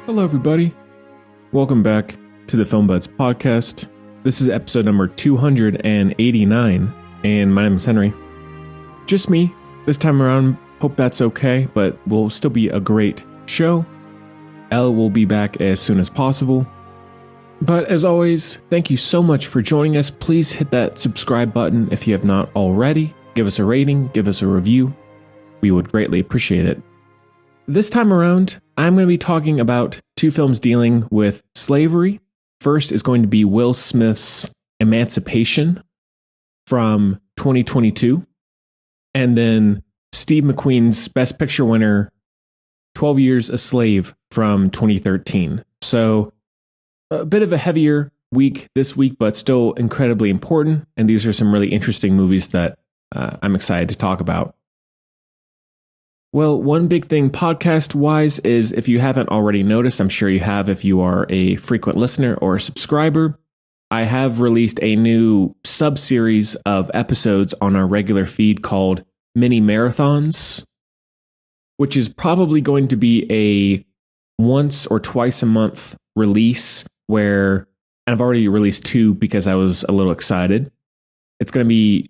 Hello, everybody. Welcome back to the Film Buds Podcast. This is episode number 289, and my name is Henry. Just me this time around. Hope that's okay, but will still be a great show. Elle will be back as soon as possible. But as always, thank you so much for joining us. Please hit that subscribe button if you have not already. Give us a rating, give us a review. We would greatly appreciate it. This time around, I'm going to be talking about two films dealing with slavery. First is going to be Will Smith's Emancipation from 2022. And then Steve McQueen's Best Picture winner, 12 Years a Slave from 2013. So a bit of a heavier week this week, but still incredibly important. And these are some really interesting movies that I'm excited to talk about. Well, one big thing podcast-wise is, if you haven't already noticed, I'm sure you have if you are a frequent listener or a subscriber, I have released a new sub-series of episodes on our regular feed called Mini Marathons, which is probably going to be a once or twice a month release where, and I've already released two because I was a little excited. It's going to be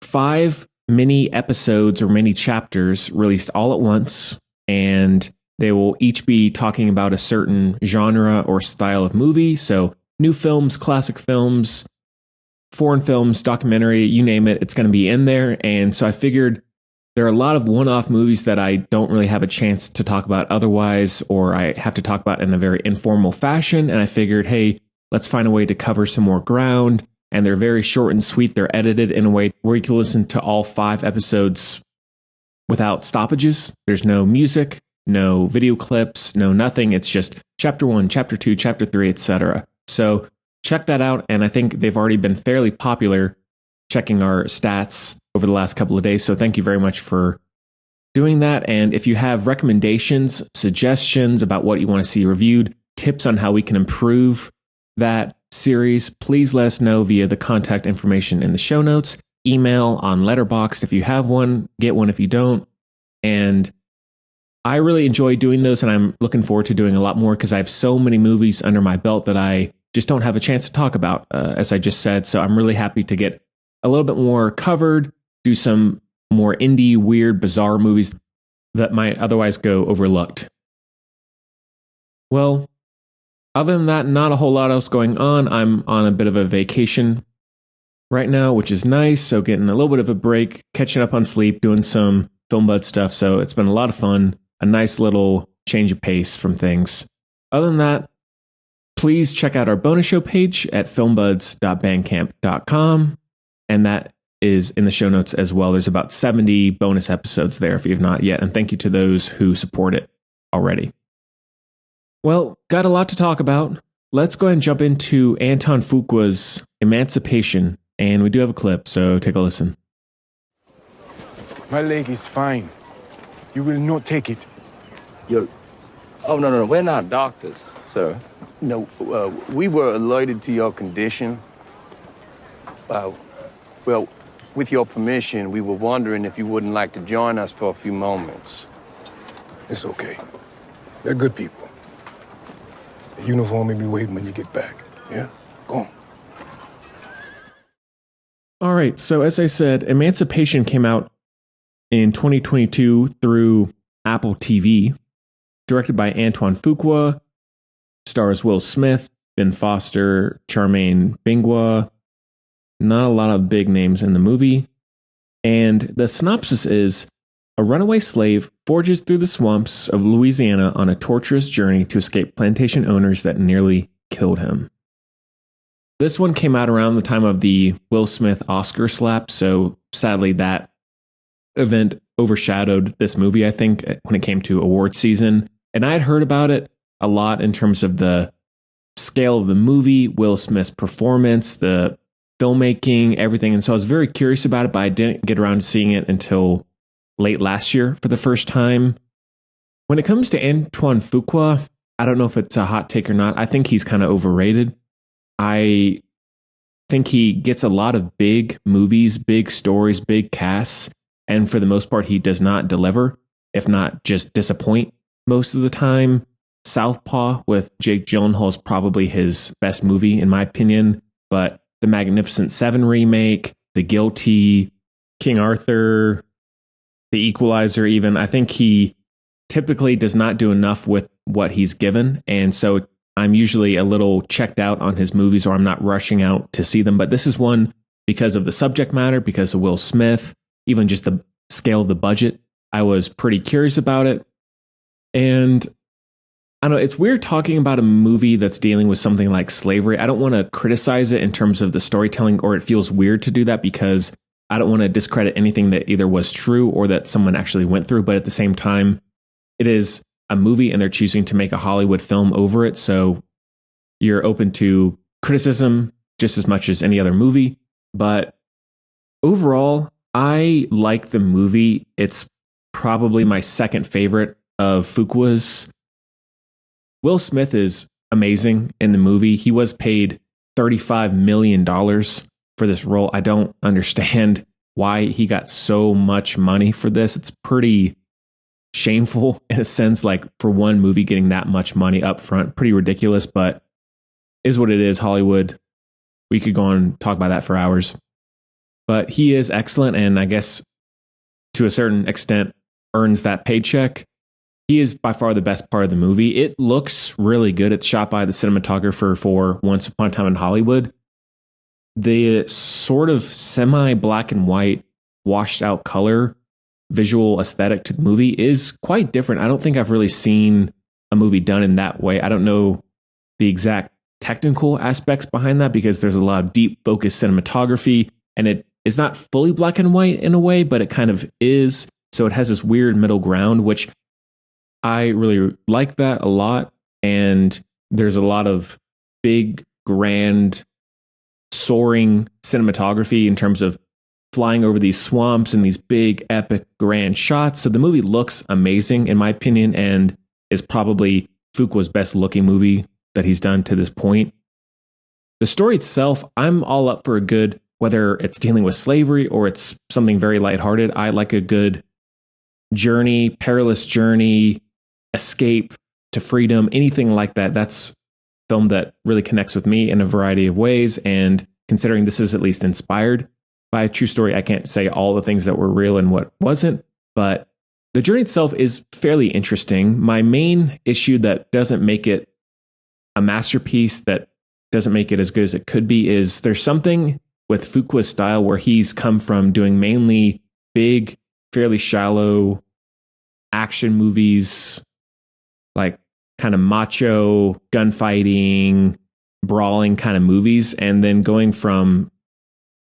5 mini episodes or mini chapters released all at once, and they will each be talking about a certain genre or style of movie. So new films, classic films, foreign films, documentary, you name it, it's going to be in there. And so I figured there are a lot of one-off movies that I don't really have a chance to talk about otherwise, or I have to talk about in a very informal fashion. And I figured, hey, let's find a way to cover some more ground. And they're very short and sweet. They're edited in a way where you can listen to all 5 episodes without stoppages. There's no music, no video clips, no nothing. It's just chapter 1, chapter 2, chapter 3, etc. So check that out. And I think they've already been fairly popular, checking our stats over the last couple of days. So thank you very much for doing that. And if you have recommendations, suggestions about what you want to see reviewed, tips on how we can improve that series, please let us know via the contact information in the show notes, email, on Letterboxd if you have one, get one if you don't. And I really enjoy doing those, and I'm looking forward to doing a lot more because I have so many movies under my belt that I just don't have a chance to talk about, as I just said. So I'm really happy to get a little bit more covered, do some more indie, weird, bizarre movies that might otherwise go overlooked. Well, other than that, not a whole lot else going on. I'm on a bit of a vacation right now, which is nice. So getting a little bit of a break, catching up on sleep, doing some Film Bud stuff. So it's been a lot of fun, a nice little change of pace from things. Other than that, please check out our bonus show page at filmbuds.bandcamp.com. And that is in the show notes as well. There's about 70 bonus episodes there if you have not yet. And thank you to those who support it already. Well, got a lot to talk about. Let's go ahead and jump into Anton Fuqua's Emancipation. And we do have a clip, so take a listen. My leg is fine. You will not take it. Oh, no. We're not doctors, sir. No, we were alerted to your condition. Well, with your permission, we were wondering if you wouldn't like to join us for a few moments. It's okay. They're good people. The uniform may be waiting when you get back. Yeah? Go on. All right. So as I said, Emancipation came out in 2022 through Apple TV, directed by Antoine Fuqua, stars Will Smith, Ben Foster, Charmaine Bingwa. Not a lot of big names in the movie. And the synopsis is, a runaway slave forges through the swamps of Louisiana on a torturous journey to escape plantation owners that nearly killed him. This one came out around the time of the Will Smith Oscar slap, so sadly that event overshadowed this movie, I think, when it came to award season. And I had heard about it a lot in terms of the scale of the movie, Will Smith's performance, the filmmaking, everything. And so I was very curious about it, but I didn't get around to seeing it until late last year for the first time. When it comes to Antoine Fuqua, I don't know if it's a hot take or not. I think he's kind of overrated. I think he gets a lot of big movies, big stories, big casts, and for the most part, he does not deliver, if not just disappoint most of the time. Southpaw with Jake Gyllenhaal is probably his best movie, in my opinion. But the Magnificent Seven remake, The Guilty, King Arthur, The Equalizer, even, I think he typically does not do enough with what he's given. And so I'm usually a little checked out on his movies, or I'm not rushing out to see them. But this is one because of the subject matter, because of Will Smith, even just the scale of the budget. I was pretty curious about it. And I don't know, it's weird talking about a movie that's dealing with something like slavery. I don't want to criticize it in terms of the storytelling, or it feels weird to do that because I don't want to discredit anything that either was true or that someone actually went through. But at the same time, it is a movie and they're choosing to make a Hollywood film over it. So you're open to criticism just as much as any other movie. But overall, I like the movie. It's probably my second favorite of Fuqua's. Will Smith is amazing in the movie. He was paid $35 million for this role. I don't understand why he got so much money for this. It's pretty shameful in a sense, like for one movie getting that much money up front. Pretty ridiculous, but is what it is. Hollywood. We could go on and talk about that for hours. But he is excellent, and I guess to a certain extent earns that paycheck. He is by far the best part of the movie. It looks really good. It's shot by the cinematographer for Once Upon a Time in Hollywood. The sort of semi-black and white, washed out color, visual aesthetic to the movie is quite different. I don't think I've really seen a movie done in that way. I don't know the exact technical aspects behind that because there's a lot of deep focus cinematography, and it is not fully black and white in a way, but it kind of is. So it has this weird middle ground, which I really like that a lot. And there's a lot of big, grand, soaring cinematography in terms of flying over these swamps and these big, epic, grand shots. So the movie looks amazing, in my opinion, and is probably Fuqua's best looking movie that he's done to this point. The story itself, I'm all up for a good, whether it's dealing with slavery or it's something very lighthearted. I like a good journey, perilous journey, escape to freedom, anything like that. That's a film that really connects with me in a variety of ways. And considering this is at least inspired by a true story, I can't say all the things that were real and what wasn't, but the journey itself is fairly interesting. My main issue that doesn't make it a masterpiece, that doesn't make it as good as it could be, is there's something with Fuqua's style where he's come from doing mainly big, fairly shallow action movies, like kind of macho, gunfighting, brawling kind of movies, and then going from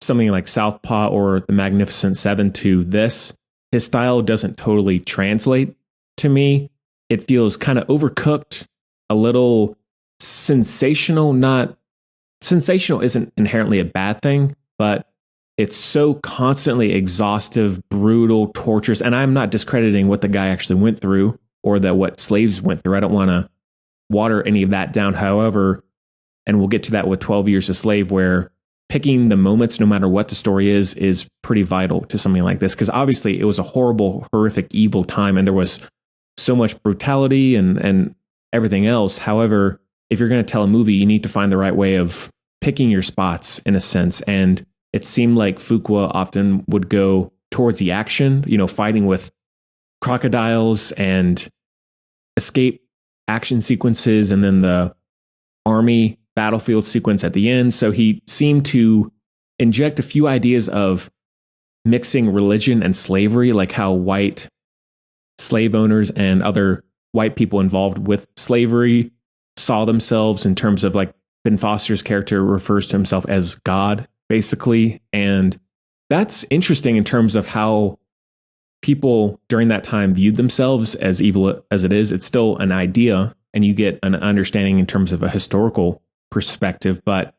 something like Southpaw or The Magnificent Seven to this, his style doesn't totally translate to me. It feels kind of overcooked, a little sensational. Not sensational isn't inherently a bad thing, but it's so constantly exhaustive, brutal, torturous. And I'm not discrediting what the guy actually went through or that what slaves went through. I don't want to water any of that down. However, and we'll get to that with 12 Years a Slave, where picking the moments, no matter what the story is pretty vital to something like this. Because obviously it was a horrible, horrific, evil time, and there was so much brutality and everything else. However, if you're going to tell a movie, you need to find the right way of picking your spots in a sense. And it seemed like Fuqua often would go towards the action, fighting with crocodiles and escape action sequences, and then the army battlefield sequence at the end. So he seemed to inject a few ideas of mixing religion and slavery, like how white slave owners and other white people involved with slavery saw themselves in terms of, like, Ben Foster's character refers to himself as God, basically. And that's interesting in terms of how people during that time viewed themselves, as evil as it is. It's still an idea, and you get an understanding in terms of a historical perspective. But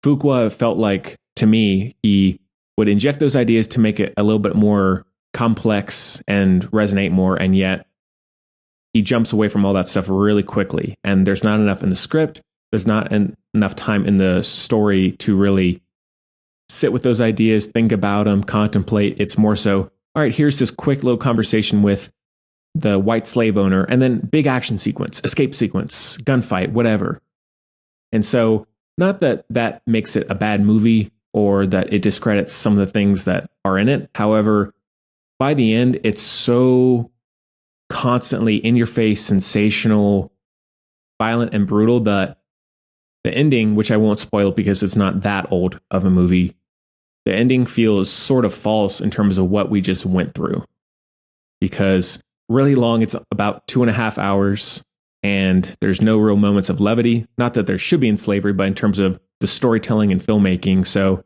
Fuqua felt like, to me, he would inject those ideas to make it a little bit more complex and resonate more, and yet he jumps away from all that stuff really quickly. And there's not enough in the script. There's not enough time in the story to really sit with those ideas, think about them, contemplate. It's more so, all right, here's this quick little conversation with the white slave owner, and then big action sequence, escape sequence, gunfight, whatever. And so, not that that makes it a bad movie or that it discredits some of the things that are in it. However, by the end, it's so constantly in your face, sensational, violent, and brutal that the ending, which I won't spoil because it's not that old of a movie, the ending feels sort of false in terms of what we just went through. Because really long, it's about 2.5 hours, and there's no real moments of levity. Not that there should be in slavery, but in terms of the storytelling and filmmaking. So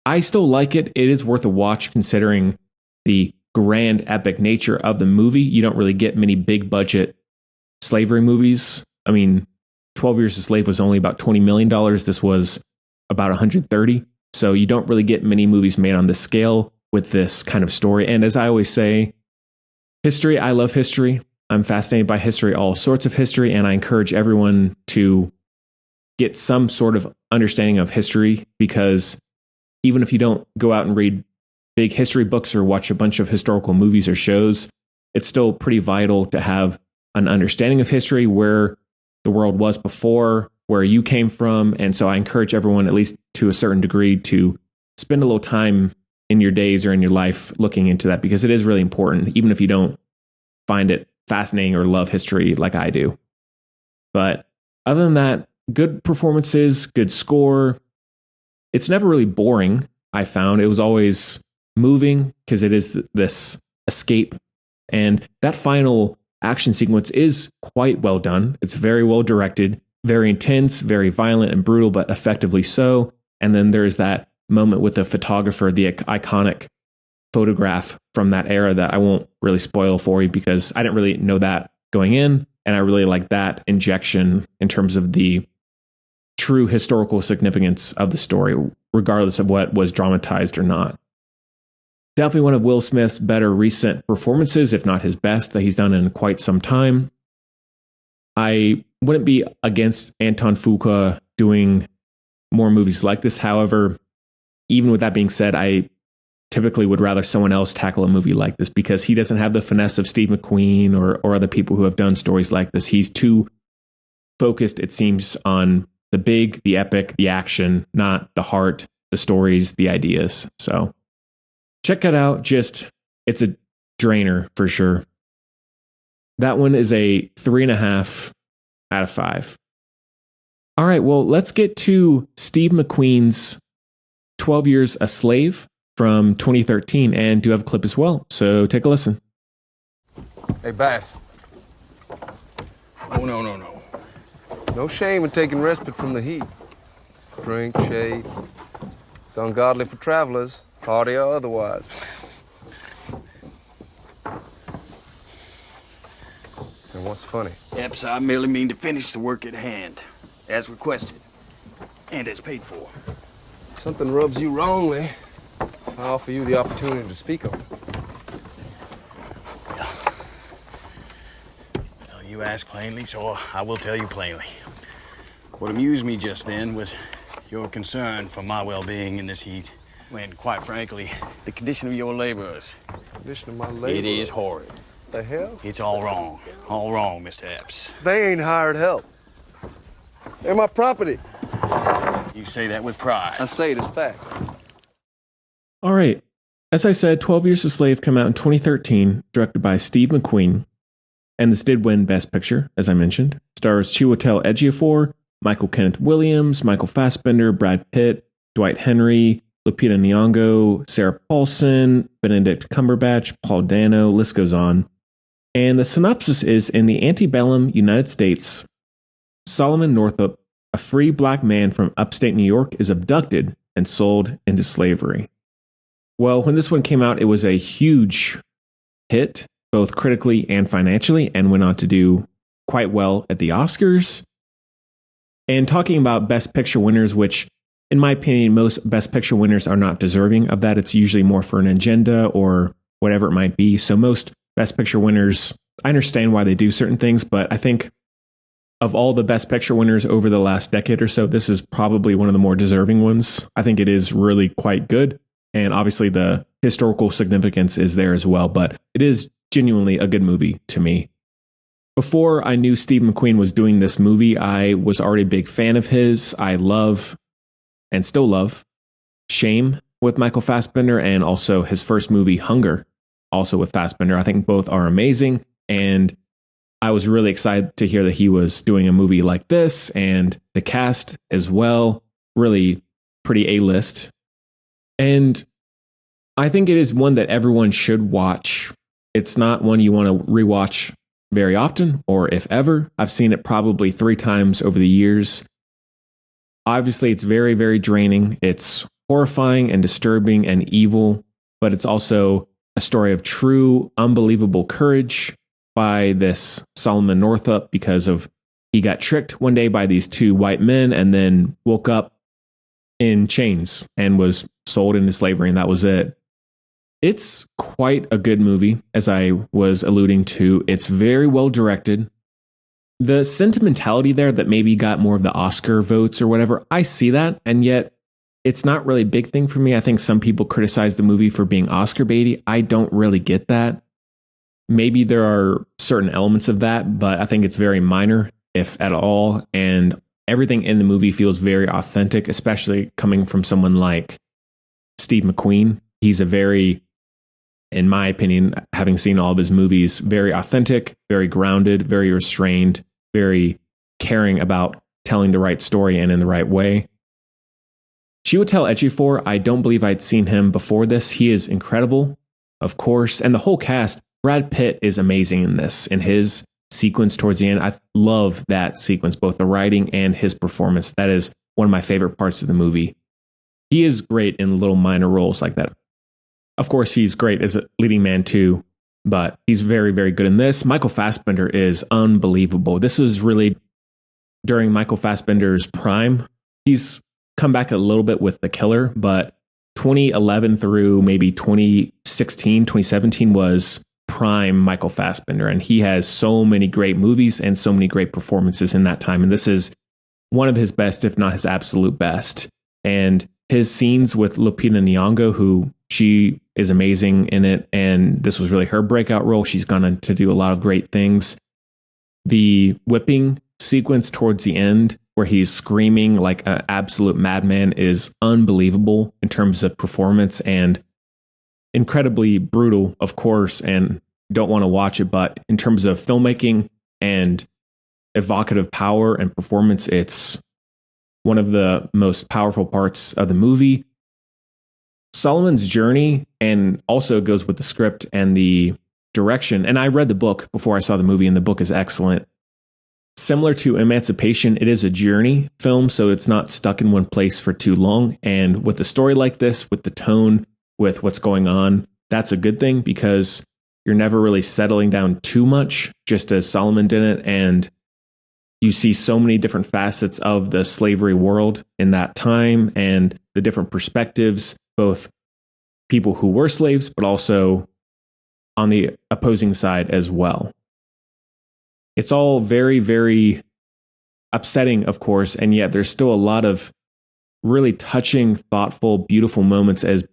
I still like it. It is worth a watch considering the grand epic nature of the movie. You don't really get many big budget slavery movies. I mean, 12 Years a Slave was only about $20 million. This was about 130. So you don't really get many movies made on this scale with this kind of story. And as I always say, history, I love history. I'm fascinated by history, all sorts of history. And I encourage everyone to get some sort of understanding of history, because even if you don't go out and read big history books or watch a bunch of historical movies or shows, it's still pretty vital to have an understanding of history, where the world was before, where you came from. And so I encourage everyone, at least to a certain degree, to spend a little time in your days or in your life looking into that, because it is really important, even if you don't find it fascinating or love history like I do. But other than that, good performances, good score. It's never really boring, I found. It was always moving because it is this escape. And that final action sequence is quite well done. It's very well directed, very intense, very violent and brutal, but effectively so. And then there's that moment with the photographer, the iconic photograph from that era that I won't really spoil for you because I didn't really know that going in. And I really like that injection in terms of the true historical significance of the story, regardless of what was dramatized or not. Definitely one of Will Smith's better recent performances, if not his best, that he's done in quite some time. I wouldn't be against Anton Fuqua doing more movies like this. However, even with that being said, I typically would rather someone else tackle a movie like this because he doesn't have the finesse of Steve McQueen or other people who have done stories like this. He's too focused, it seems, on the big, the epic, the action, not the heart, the stories, the ideas. So check it out. It's a drainer for sure. That one is a 3.5 out of 5. All right, well, let's get to Steve McQueen's 12 Years a Slave from 2013, and do have a clip as well. So take a listen. Hey, Bass. Oh, no. No shame in taking respite from the heat. Drink, shade. It's ungodly for travelers, party or otherwise. And what's funny? Epps, I merely mean to finish the work at hand, as requested, and as paid for. Something rubs you wrongly. I offer you the opportunity to speak on it. Well, you ask plainly, so I will tell you plainly. What amused me just then was your concern for my well-being in this heat, when, quite frankly, the condition of your laborers. Condition of my laborers? It is horrid. The hell? It's all wrong, Mr. Epps. They ain't hired help. They're my property. You say that with pride. I say it as fact. All right. As I said, 12 Years a Slave came out in 2013, directed by Steve McQueen. And this did win Best Picture, as I mentioned. Stars Chiwetel Ejiofor, Michael Kenneth Williams, Michael Fassbender, Brad Pitt, Dwight Henry, Lupita Nyong'o, Sarah Paulson, Benedict Cumberbatch, Paul Dano, list goes on. And the synopsis is, in the antebellum United States, Solomon Northup, a free black man from upstate New York, is abducted and sold into slavery. Well, when this one came out, it was a huge hit, both critically and financially, and went on to do quite well at the Oscars. And talking about Best Picture winners, which, in my opinion, most Best Picture winners are not deserving of that. It's usually more for an agenda or whatever it might be. So most Best Picture winners, I understand why they do certain things, but I think of all the Best Picture winners over the last decade or so, this is probably one of the more deserving ones. I think it is really quite good. And obviously the historical significance is there as well, but it is genuinely a good movie to me. Before I knew Steve McQueen was doing this movie, I was already a big fan of his. I love, and still love, Shame with Michael Fassbender, and also his first movie, Hunger, also with Fassbender. I think both are amazing, and I was really excited to hear that he was doing a movie like this, and the cast as well, really pretty A-list. And I think it is one that everyone should watch. It's not one you want to rewatch very often, or if ever. I've seen it probably 3 times over the years. Obviously, it's very, very draining. It's horrifying and disturbing and evil, but it's also a story of true, unbelievable courage by this Solomon Northup, because of he got tricked one day by these 2 white men and then woke up in chains and was sold into slavery, and that was it. It's quite a good movie, as I was alluding to. It's very well directed. The sentimentality there that maybe got more of the Oscar votes or whatever, I see that, and yet it's not really a big thing for me. I think some people criticize the movie for being Oscar baity. I don't really get that. Maybe there are certain elements of that, but I think it's very minor, if at all, and everything in the movie feels very authentic, especially coming from someone like Steve McQueen. He's a very, in my opinion, having seen all of his movies, very authentic, very grounded, very restrained, very caring about telling the right story and in the right way. Chiwetel Ejiofor, I don't believe I'd seen him before this. He is incredible, of course. And the whole cast, Brad Pitt is amazing in this. In his sequence towards the end, I love that sequence, both the writing and his performance. That is one of my favorite parts of the movie. He is great in little minor roles like that. Of course, he's great as a leading man too, but he's very, very good in this. Michael Fassbender is unbelievable. This was really during Michael Fassbender's prime. He's come back a little bit with The Killer, but 2011 through maybe 2016, 2017 was prime Michael Fassbender, and he has so many great movies and so many great performances in that time, and this is one of his best, if not his absolute best. And his scenes with Lupita Nyong'o, who she is amazing in it, and this was really her breakout role. She's gone to do a lot of great things. The whipping sequence towards the end, where he's screaming like an absolute madman, is unbelievable in terms of performance, and incredibly brutal, of course, and don't want to watch it, but in terms of filmmaking and evocative power and performance, it's one of the most powerful parts of the movie. Solomon's journey, and also goes with the script and the direction. And I read the book before I saw the movie, and the book is excellent. Similar to Emancipation, it is a journey film, so it's not stuck in one place for too long. And with a story like this, with the tone, with what's going on, that's a good thing, because you're never really settling down too much, just as Solomon did it. And you see so many different facets of the slavery world in that time, and the different perspectives, both people who were slaves, but also on the opposing side as well. It's all very, very upsetting, of course, and yet there's still a lot of really touching, thoughtful, beautiful moments. As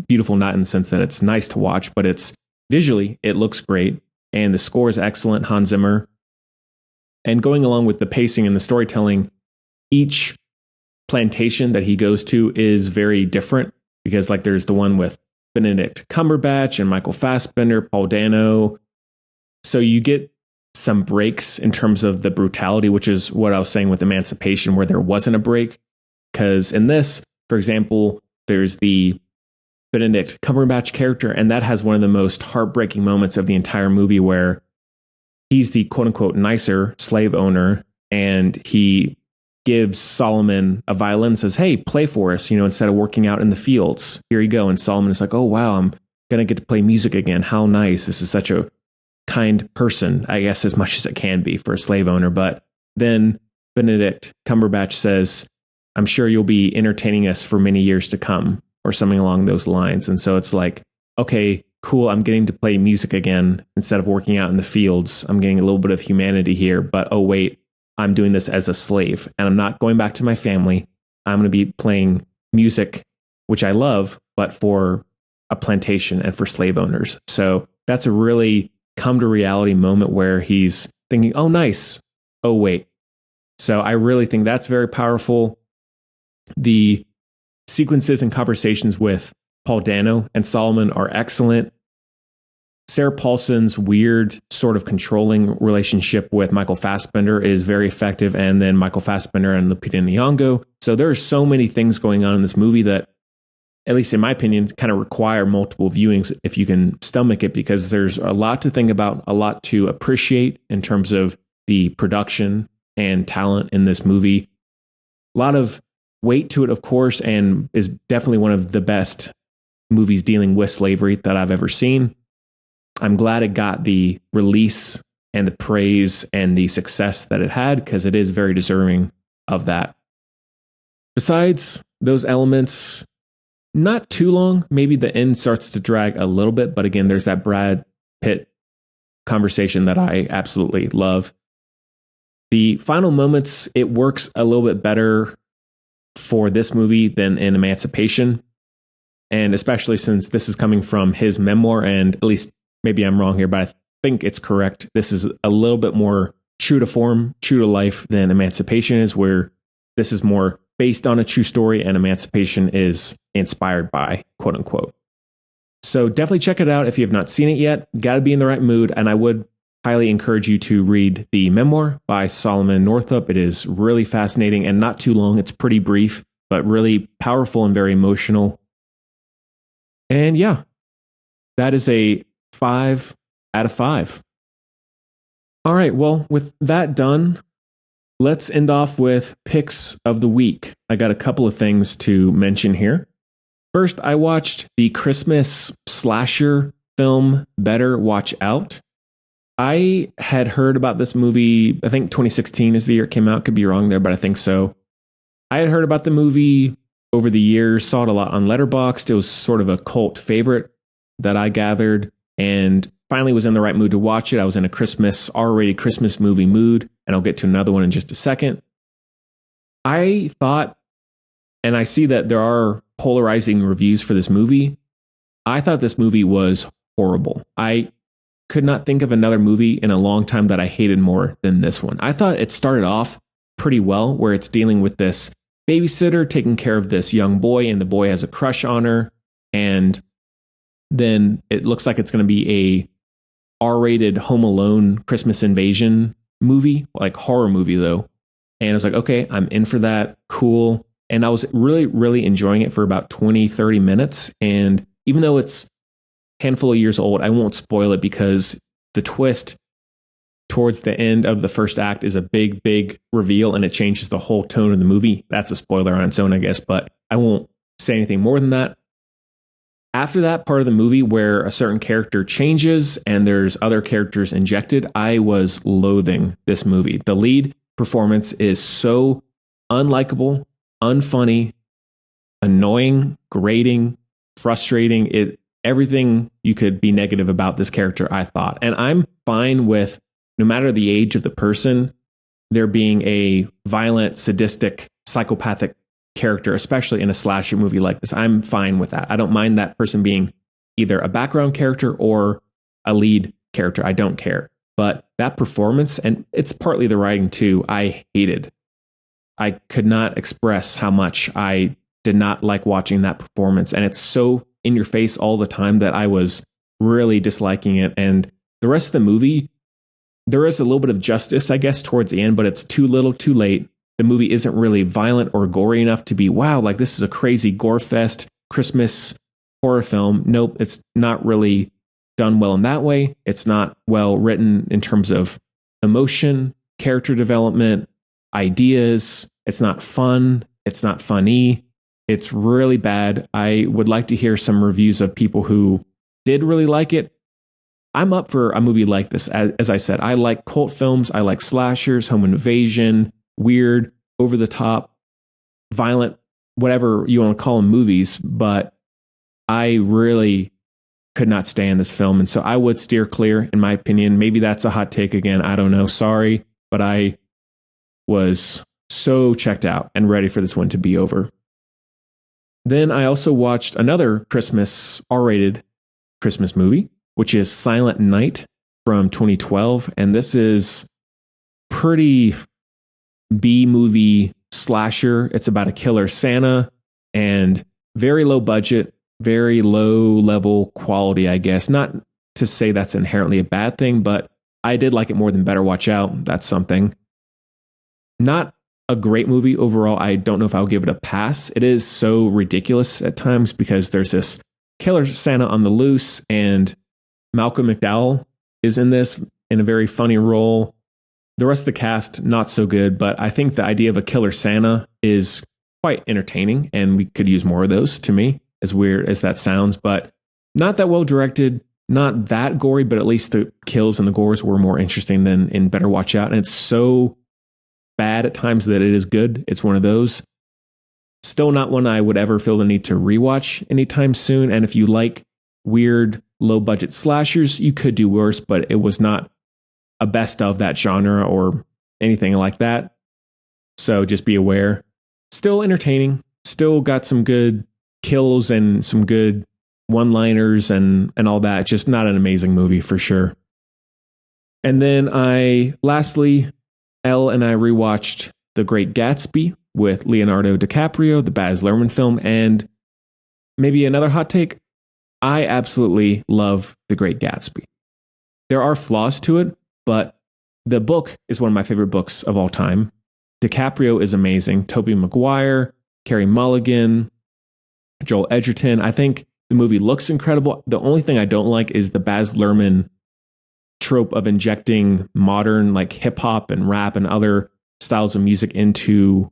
beautiful, not in the sense that it's nice to watch, but it's visually, it looks great, and the score is excellent, Hans Zimmer. And going along with the pacing and the storytelling, each plantation that he goes to is very different, because like there's the one with Benedict Cumberbatch and Michael Fassbender, Paul Dano. So you get some breaks in terms of the brutality, which is what I was saying with Emancipation, where there wasn't a break. Because in this, for example, there's the Benedict Cumberbatch character, and that has one of the most heartbreaking moments of the entire movie, where he's the quote unquote nicer slave owner, and he gives Solomon a violin and says, "Hey, play for us, instead of working out in the fields. Here you go." And Solomon is like, "Oh, wow, I'm going to get to play music again. How nice. This is such a kind person," I guess, as much as it can be for a slave owner. But then Benedict Cumberbatch says, "I'm sure you'll be entertaining us for many years to come," or something along those lines. And so it's like, okay, cool, I'm getting to play music again instead of working out in the fields. I'm getting a little bit of humanity here, but oh wait, I'm doing this as a slave, and I'm not going back to my family. I'm going to be playing music, which I love, but for a plantation and for slave owners. So that's a really come to reality moment where he's thinking, oh, nice. Oh, wait. So I really think that's very powerful. The sequences and conversations with Paul Dano and Solomon are excellent. Sarah Paulson's weird sort of controlling relationship with Michael Fassbender is very effective. And then Michael Fassbender and Lupita Nyong'o. So there are so many things going on in this movie that, at least in my opinion, kind of require multiple viewings if you can stomach it, because there's a lot to think about, a lot to appreciate in terms of the production and talent in this movie. A lot of weight to it, of course, and is definitely one of the best movies dealing with slavery that I've ever seen. I'm glad it got the release and the praise and the success that it had, because it is very deserving of that. Besides those elements, not too long. Maybe the end starts to drag a little bit, but again, there's that Brad Pitt conversation that I absolutely love. The final moments, it works a little bit better for this movie than in Emancipation. And especially since this is coming from his memoir, and at least maybe I'm wrong here, but I think it's correct. This is a little bit more true to form, true to life than Emancipation is, where this is more based on a true story and Emancipation is inspired by, quote unquote. So definitely check it out if you have not seen it yet. Got to be in the right mood. And I would highly encourage you to read the memoir by Solomon Northup. It is really fascinating and not too long. It's pretty brief, but really powerful and very emotional. And yeah, that is a 5 out of 5. All right. Well, with that done, let's end off with picks of the week. I got a couple of things to mention here. First, I watched the Christmas slasher film Better Watch Out. I had heard about this movie, I think 2016 is the year it came out. Could be wrong there, but I think so. I had heard about the movie over the years, saw it a lot on Letterboxd. It was sort of a cult favorite that I gathered, and finally was in the right mood to watch it. I was in a R-rated Christmas movie mood, and I'll get to another one in just a second. I thought, and I see that there are polarizing reviews for this movie. I thought this movie was horrible. I could not think of another movie in a long time that I hated more than this one. I thought it started off pretty well, where it's dealing with this babysitter taking care of this young boy, and the boy has a crush on her. And then it looks like it's going to be a R-rated Home Alone Christmas Invasion movie, like horror movie though. And I was like, okay, I'm in for that. Cool. And I was really, really enjoying it for about 20, 30 minutes. And even though it's a handful of years old, I won't spoil it, because the twist towards the end of the first act is a big, big reveal, and it changes the whole tone of the movie. That's a spoiler on its own, I guess, but I won't say anything more than that. After that part of the movie where a certain character changes and there's other characters injected, I was loathing this movie. The lead performance is so unlikable, unfunny, annoying, grating, frustrating. Everything you could be negative about this character, I thought. And I'm fine with, no matter the age of the person, there being a violent, sadistic, psychopathic character, especially in a slasher movie like this. I'm fine with that. I don't mind that person being either a background character or a lead character. I don't care. But that performance, and it's partly the writing too, I hated. I could not express how much I did not like watching that performance. And it's so in your face all the time that I was really disliking it. And the rest of the movie, there is a little bit of justice, I guess, towards the end, but it's too little, too late. The movie isn't really violent or gory enough to be, wow, like this is a crazy gore fest Christmas horror film. Nope, it's not really done well in that way. It's not well written in terms of emotion, character development, ideas. It's not fun. It's not funny. It's really bad. I would like to hear some reviews of people who did really like it. I'm up for a movie like this. As I said, I like cult films. I like slashers, home invasion, weird, over the top, violent, whatever you want to call them movies. But I really could not stand this film. And so I would steer clear, in my opinion. Maybe that's a hot take again. I don't know. Sorry. But I was so checked out and ready for this one to be over. Then I also watched another R-rated Christmas movie, which is Silent Night from 2012, and this is pretty B-movie slasher. It's about a killer Santa and very low budget, very low level quality, I guess. Not to say that's inherently a bad thing, but I did like it more than Better Watch Out. That's something. Not a great movie overall. I don't know if I'll give it a pass. It is so ridiculous at times because there's this killer Santa on the loose, and Malcolm McDowell is in this in a very funny role. The rest of the cast, not so good, but I think the idea of a killer Santa is quite entertaining, and we could use more of those, to me, as weird as that sounds, but not that well directed, not that gory, but at least the kills and the gores were more interesting than in Better Watch Out. And it's so bad at times that it is good. It's one of those. Still not one I would ever feel the need to rewatch anytime soon. And if you like weird, low budget slashers, you could do worse, but it was not a best of that genre or anything like that. So just be aware. Still entertaining. Still got some good kills and some good one-liners and all that. Just not an amazing movie for sure. And then lastly, Elle and I rewatched The Great Gatsby with Leonardo DiCaprio, the Baz Luhrmann film, and maybe another hot take. I absolutely love The Great Gatsby. There are flaws to it, but the book is one of my favorite books of all time. DiCaprio is amazing. Tobey Maguire, Carey Mulligan, Joel Edgerton. I think the movie looks incredible. The only thing I don't like is the Baz Luhrmann trope of injecting modern like hip hop and rap and other styles of music into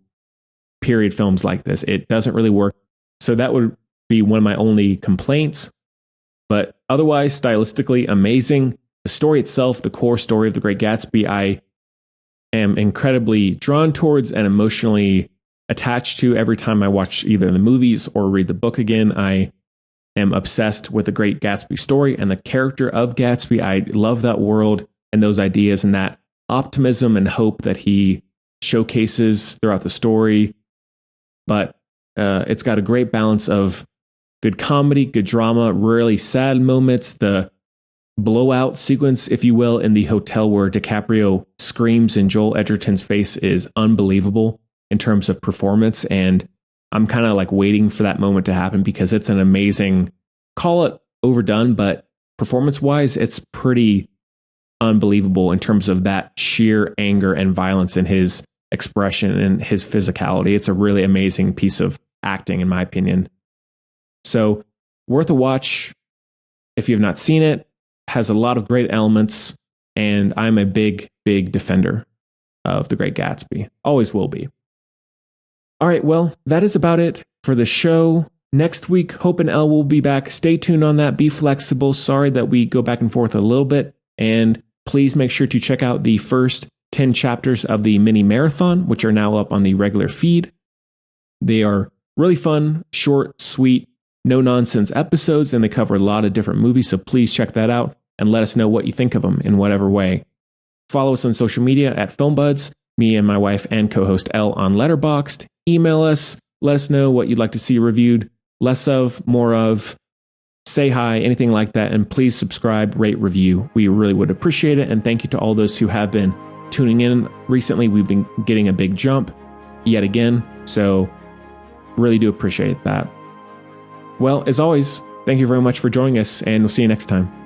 period films like this. It doesn't really work. So that would be one of my only complaints. But otherwise, stylistically amazing. The story itself, the core story of The Great Gatsby, I am incredibly drawn towards and emotionally attached to every time I watch either the movies or read the book again. I am obsessed with The Great Gatsby story and the character of Gatsby. I love that world and those ideas and that optimism and hope that he showcases throughout the story. But it's got a great balance of good comedy, good drama, really sad moments, the blowout sequence, if you will, in the hotel where DiCaprio screams in Joel Edgerton's face is unbelievable in terms of performance. And I'm kind of like waiting for that moment to happen because it's an amazing, call it overdone, but performance wise, it's pretty unbelievable in terms of that sheer anger and violence in his expression and his physicality. It's a really amazing piece of acting, in my opinion. So worth a watch if you have not seen it. Has a lot of great elements, and I'm a big, big defender of The Great Gatsby. Always will be. All right, well, that is about it for the show. Next week, Hope and Elle will be back. Stay tuned on that. Be flexible. Sorry that we go back and forth a little bit. And please make sure to check out the first 10 chapters of the mini marathon, which are now up on the regular feed. They are really fun, short, sweet, no-nonsense episodes, and they cover a lot of different movies, so please check that out and let us know what you think of them in whatever way. Follow us on social media at FilmBuds, me and my wife and co-host Elle on Letterboxd. Email us, let us know what you'd like to see reviewed, less of, more of, say hi, anything like that, and please subscribe, rate, review. We really would appreciate it, and thank you to all those who have been tuning in recently. We've been getting a big jump yet again, so really do appreciate that. Well, as always, thank you very much for joining us, and we'll see you next time.